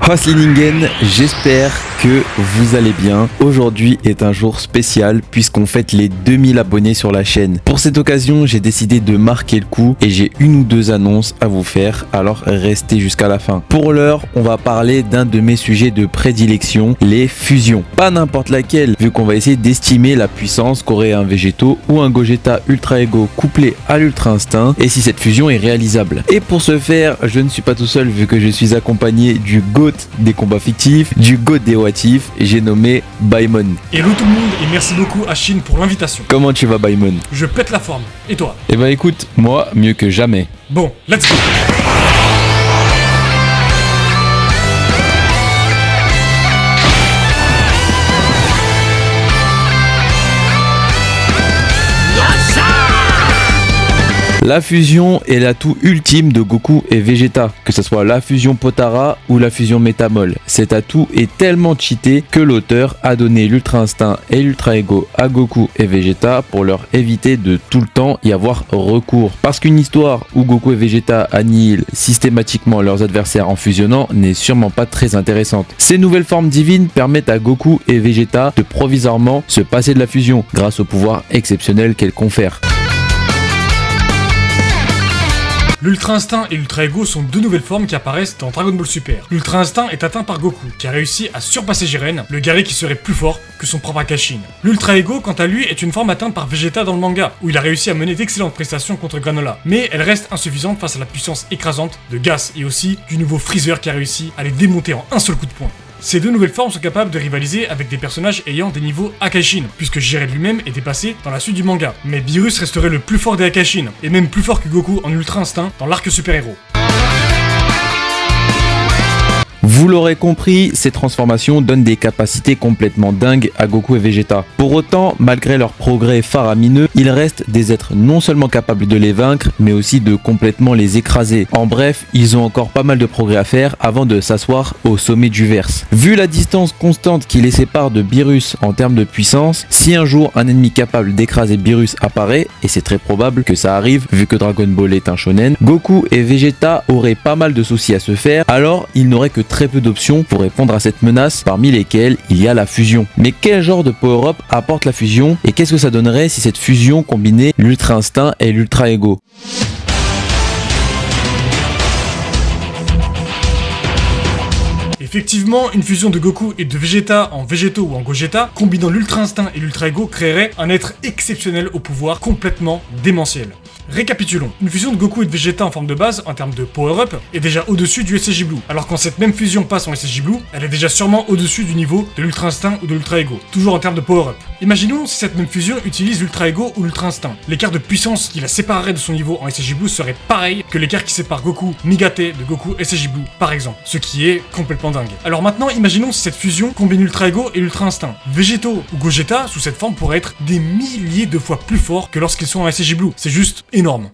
Hoslingen, j'espère que vous allez bien. Aujourd'hui est un jour spécial puisqu'on fête les 2000 abonnés sur la chaîne. Pour cette occasion, j'ai décidé de marquer le coup et j'ai une ou deux annonces à vous faire, alors restez jusqu'à la fin. Pour l'heure, on va parler d'un de mes sujets de prédilection, les fusions. Pas n'importe laquelle, vu qu'on va essayer d'estimer la puissance qu'aurait un Végéto ou un Gogeta Ultra Ego couplé à l'Ultra Instinct et si cette fusion est réalisable. Et pour ce faire, je ne suis pas tout seul vu que je suis accompagné du GOAT des combats fictifs, du GOAT des what if, j'ai nommé Baimon. Hello tout le monde et merci beaucoup à Chine pour l'invitation. Comment tu vas Baimon? Je pète la forme, et toi? Eh ben écoute, moi mieux que jamais. Bon, let's go. La fusion est l'atout ultime de Goku et Vegeta, que ce soit la fusion Potara ou la fusion Métamol. Cet atout est tellement cheaté que l'auteur a donné l'Ultra Instinct et l'Ultra Ego à Goku et Vegeta pour leur éviter de tout le temps y avoir recours. Parce qu'une histoire où Goku et Vegeta annihilent systématiquement leurs adversaires en fusionnant n'est sûrement pas très intéressante. Ces nouvelles formes divines permettent à Goku et Vegeta de provisoirement se passer de la fusion grâce au pouvoir exceptionnel qu'elle confère. L'Ultra Instinct et l'Ultra Ego sont deux nouvelles formes qui apparaissent dans Dragon Ball Super. L'Ultra Instinct est atteint par Goku, qui a réussi à surpasser Jiren, le guerrier qui serait plus fort que son propre Akashin. L'Ultra Ego, quant à lui, est une forme atteinte par Vegeta dans le manga, où il a réussi à mener d'excellentes prestations contre Granola. Mais elle reste insuffisante face à la puissance écrasante de Gas et aussi du nouveau Freezer qui a réussi à les démonter en un seul coup de poing. Ces deux nouvelles formes sont capables de rivaliser avec des personnages ayant des niveaux Akashin, puisque Jiren lui-même est dépassé dans la suite du manga. Mais Beerus resterait le plus fort des Akashin, et même plus fort que Goku en Ultra Instinct dans l'arc super-héros. Vous l'aurez compris, ces transformations donnent des capacités complètement dingues à Goku et Vegeta. Pour autant, malgré leur progrès faramineux, ils restent des êtres non seulement capables de les vaincre, mais aussi de complètement les écraser. En bref, ils ont encore pas mal de progrès à faire avant de s'asseoir au sommet du verse. Vu la distance constante qui les sépare de Beerus en termes de puissance, si un jour un ennemi capable d'écraser Beerus apparaît, et c'est très probable que ça arrive vu que Dragon Ball est un shonen, Goku et Vegeta auraient pas mal de soucis à se faire, alors ils n'auraient que très peu d'options pour répondre à cette menace, parmi lesquelles il y a la fusion. Mais quel genre de power-up apporte la fusion et qu'est-ce que ça donnerait si cette fusion combinait l'Ultra Instinct et l'Ultra Ego? Effectivement, une fusion de Goku et de Vegeta en Végéto ou en Gogeta, combinant l'Ultra Instinct et l'Ultra Ego, créerait un être exceptionnel au pouvoir complètement démentiel. Récapitulons, une fusion de Goku et de Vegeta en forme de base, en termes de power-up, est déjà au-dessus du SSJ Blue, alors quand cette même fusion passe en SSJ Blue, elle est déjà sûrement au-dessus du niveau de l'Ultra Instinct ou de l'Ultra Ego, toujours en termes de power-up. Imaginons si cette même fusion utilise l'Ultra Ego ou l'Ultra Instinct. L'écart de puissance qui la séparerait de son niveau en SSJ Blue serait pareil que l'écart qui sépare Goku Migate de Goku SSJ Blue, par exemple, ce qui est complètement dingue. Alors maintenant, imaginons si cette fusion combine l'Ultra Ego et l'Ultra Instinct. Végéto ou Gogeta, sous cette forme, pourraient être des milliers de fois plus forts que lorsqu'ils sont en SSJ Blue. C'est juste énorme.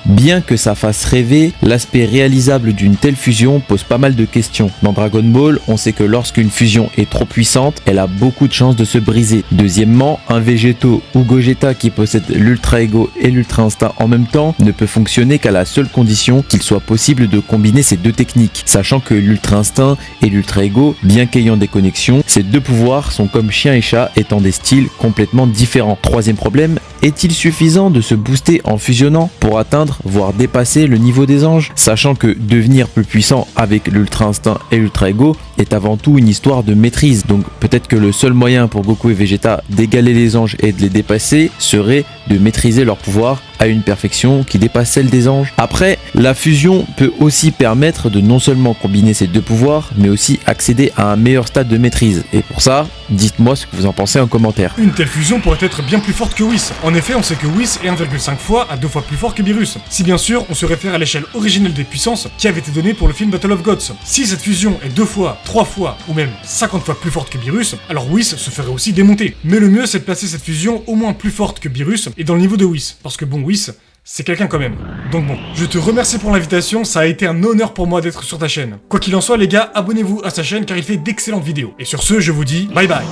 Bien que ça fasse rêver, l'aspect réalisable d'une telle fusion pose pas mal de questions. Dans Dragon Ball, on sait que lorsqu'une fusion est trop puissante, elle a beaucoup de chances de se briser. Deuxièmement, un Végéto ou Gogeta qui possède l'Ultra Ego et l'Ultra Instinct en même temps ne peut fonctionner qu'à la seule condition qu'il soit possible de combiner ces deux techniques. Sachant que l'Ultra Instinct et l'Ultra Ego, bien qu'ayant des connexions, ces deux pouvoirs sont comme chien et chat étant des styles complètement différents. Troisième problème, est-il suffisant de se booster en fusionnant pour atteindre voire dépasser le niveau des anges, sachant que devenir plus puissant avec l'Ultra Instinct et l'Ultra Ego est avant tout une histoire de maîtrise, donc peut-être que le seul moyen pour Goku et Vegeta d'égaler les anges et de les dépasser serait de maîtriser leur pouvoir à une perfection qui dépasse celle des anges. Après, la fusion peut aussi permettre de non seulement combiner ces deux pouvoirs, mais aussi accéder à un meilleur stade de maîtrise. Et pour ça, dites-moi ce que vous en pensez en commentaire. Une telle fusion pourrait être bien plus forte que Whis. En effet, on sait que Whis est 1,5 fois à 2 fois plus fort que Beerus. Si bien sûr, on se réfère à l'échelle originelle des puissances qui avait été donnée pour le film Battle of Gods. Si cette fusion est 2 fois, 3 fois ou même 50 fois plus forte que Beerus, alors Whis se ferait aussi démonter. Mais le mieux c'est de placer cette fusion au moins plus forte que Beerus et dans le niveau de Whis. Parce que bon, Whis, c'est quelqu'un quand même. Donc bon, je te remercie pour l'invitation, ça a été un honneur pour moi d'être sur ta chaîne. Quoi qu'il en soit les gars, abonnez-vous à sa chaîne car il fait d'excellentes vidéos. Et sur ce, je vous dis bye bye.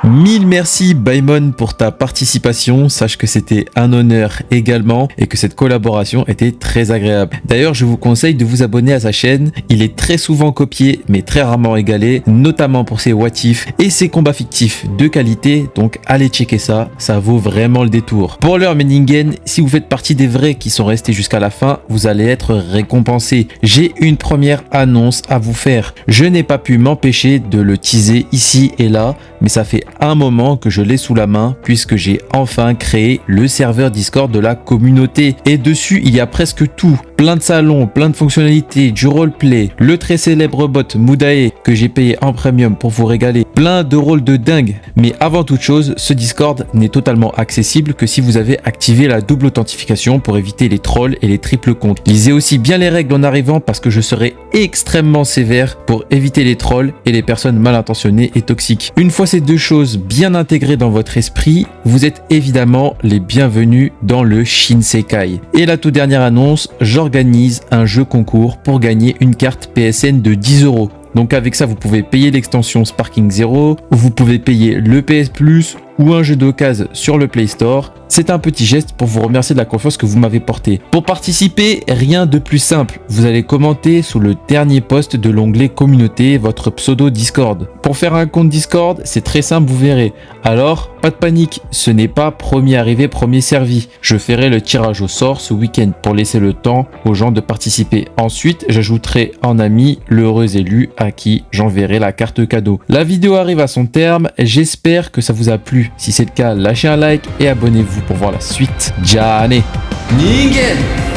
Mille merci Baimon pour ta participation, sache que c'était un honneur également et que cette collaboration était très agréable. D'ailleurs, je vous conseille de vous abonner à sa chaîne, il est très souvent copié mais très rarement égalé, notamment pour ses what if et ses combats fictifs de qualité, donc allez checker ça, ça vaut vraiment le détour. Pour l'heure Meningen, si vous faites partie des vrais qui sont restés jusqu'à la fin, vous allez être récompensé. J'ai une première annonce à vous faire, je n'ai pas pu m'empêcher de le teaser ici et là, mais ça fait un moment que je l'ai sous la main puisque j'ai enfin créé le serveur Discord de la communauté et dessus il y a presque tout, plein de salons, plein de fonctionnalités, du roleplay, le très célèbre bot Mudae que j'ai payé en premium pour vous régaler, plein de rôles de dingue. Mais avant toute chose, ce Discord n'est totalement accessible que si vous avez activé la double authentification pour éviter les trolls et les triples comptes. Lisez aussi bien les règles en arrivant parce que je serai extrêmement sévère pour éviter les trolls et les personnes mal intentionnées et toxiques. Une fois ces deux choses bien intégrées dans votre esprit, vous êtes évidemment les bienvenus dans le Shinsekai. Et la toute dernière annonce, j'organise un jeu concours pour gagner une carte PSN de 10 €. Donc avec ça, vous pouvez payer l'extension Sparking Zero, vous pouvez payer le PS Plus ou un jeu d'occasion sur le Play Store. C'est un petit geste pour vous remercier de la confiance que vous m'avez portée. Pour participer, rien de plus simple. Vous allez commenter sous le dernier post de l'onglet communauté votre pseudo Discord. Pour faire un compte Discord, c'est très simple, vous verrez. Alors, pas de panique, ce n'est pas premier arrivé, premier servi. Je ferai le tirage au sort ce week-end pour laisser le temps aux gens de participer. Ensuite, j'ajouterai en ami l'heureux élu à qui j'enverrai la carte cadeau. La vidéo arrive à son terme, j'espère que ça vous a plu. Si c'est le cas, lâchez un like et abonnez-vous pour voir la suite. Jane Ningen.